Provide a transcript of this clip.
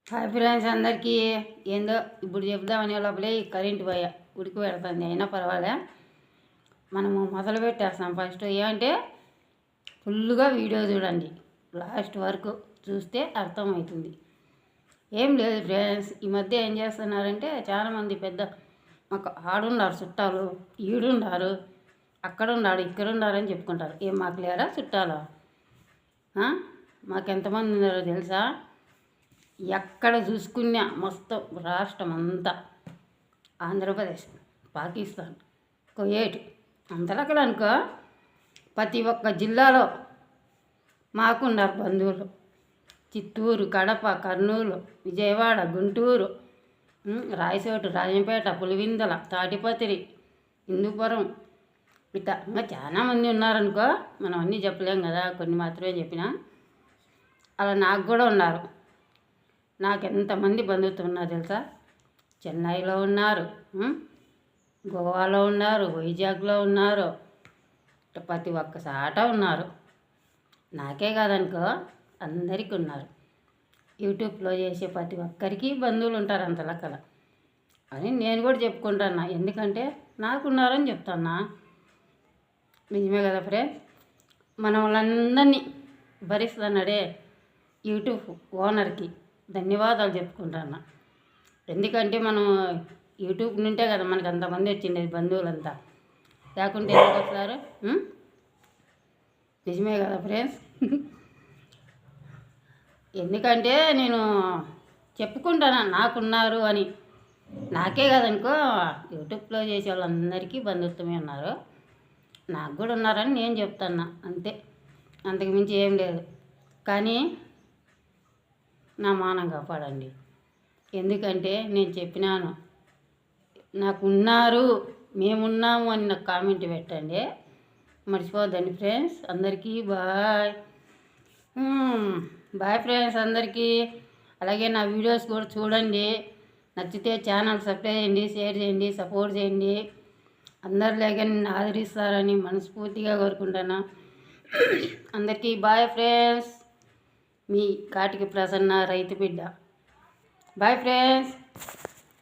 Hi friends అందరికీ. ఏందో ఇప్పుడు చెప్దామనే లోపలే ఈ కరెంట్ పోయా ఉడికి పెడుతుంది. అయినా పర్వాలే, మనము మొదలు పెట్టేస్తాం. ఫస్ట్ ఏమంటే ఫుల్గా వీడియో చూడండి, లాస్ట్ వరకు చూస్తే అర్థమవుతుంది. ఏం లేదు ఫ్రెండ్స్, ఈ మధ్య ఏం చేస్తున్నారంటే చాలామంది పెద్ద మాకు ఆడున్నారు చుట్టాలు, ఈడున్నారు, అక్కడ ఉన్నాడు, ఇక్కడ ఉన్నారని చెప్పుకుంటారు. ఏం మాకు లేరా చుట్టాలు? మాకెంతమంది ఉన్నారో తెలుసా? ఎక్కడ చూసుకున్నా మొత్తం రాష్ట్రం అంతా, ఆంధ్రప్రదేశ్, పాకిస్తాన్, కువైట్ అంతలక్కడ అనుకో, ప్రతి ఒక్క జిల్లాలో మాకున్నారు బంధువులు. చిత్తూరు, కడప, కర్నూలు, విజయవాడ, గుంటూరు, రాయచోటు, రాజంపేట, పులివిందల, తాటిపత్రి, హిందూపురం, ఇట్లా ఇంకా చాలామంది ఉన్నారనుకో. మనం అన్నీ చెప్పలేం కదా, కొన్ని మాత్రమే చెప్పినా. అలా నాకు కూడా ఉన్నారు. నాకు ఎంతమంది బంధువులు ఉన్నారు తెలుసా? చెన్నైలో ఉన్నారు, గోవాలో ఉన్నారు, వైజాగ్లో ఉన్నారు, ప్రతి ఒక్క చాట ఉన్నారు. నాకే కాదనుకో, అందరికీ ఉన్నారు. యూట్యూబ్లో చేసే ప్రతి ఒక్కరికి బంధువులు ఉంటారు అంత లెక్కల అని నేను కూడా చెప్పుకుంటున్నా. ఎందుకంటే నాకున్నారని చెప్తున్నా. నిజమే కదా ఫ్రెండ్స్? మన వాళ్ళందరినీ భరిస్తున్నాడే యూట్యూబ్ ఓనర్కి ధన్యవాదాలు చెప్పుకుంటున్నా. ఎందుకంటే మనం యూట్యూబ్ నుంటే కదా మనకు అంతమంది వచ్చిండేది బంధువులంతా, లేకుంటే ఎందుకు వస్తారు? నిజమే కదా ఫ్రెండ్స్? ఎందుకంటే నేను చెప్పుకుంటాను నాకున్నారు అని. నాకే కదనుకో, యూట్యూబ్లో చేసే వాళ్ళందరికీ బంధుత్వమే ఉన్నారు. నాకు కూడా ఉన్నారని నేను చెప్తున్నా అంతే, అంతకుమించి ఏం లేదు. కానీ నా మానం కాపాడండి. ఎందుకంటే నేను చెప్పినాను, నాకు ఉన్నారు, మేమున్నాము అని నాకు కామెంట్ పెట్టండి. మర్చిపోద్దండి ఫ్రెండ్స్. అందరికీ బాయ్. బాయ్ ఫ్రెండ్స్ అందరికీ. అలాగే నా వీడియోస్ కూడా చూడండి. నచ్చితే ఛానల్ సబ్స్క్రైబ్ చేయండి, షేర్ చేయండి, సపోర్ట్ చేయండి. అందరిలాగే నన్ను ఆదరిస్తారని మనస్ఫూర్తిగా కోరుకుంటాను. అందరికీ బాయ్ ఫ్రెండ్స్. మీ కాటికి ప్రసన్న, రైతు బిడ్డ. Boy friends.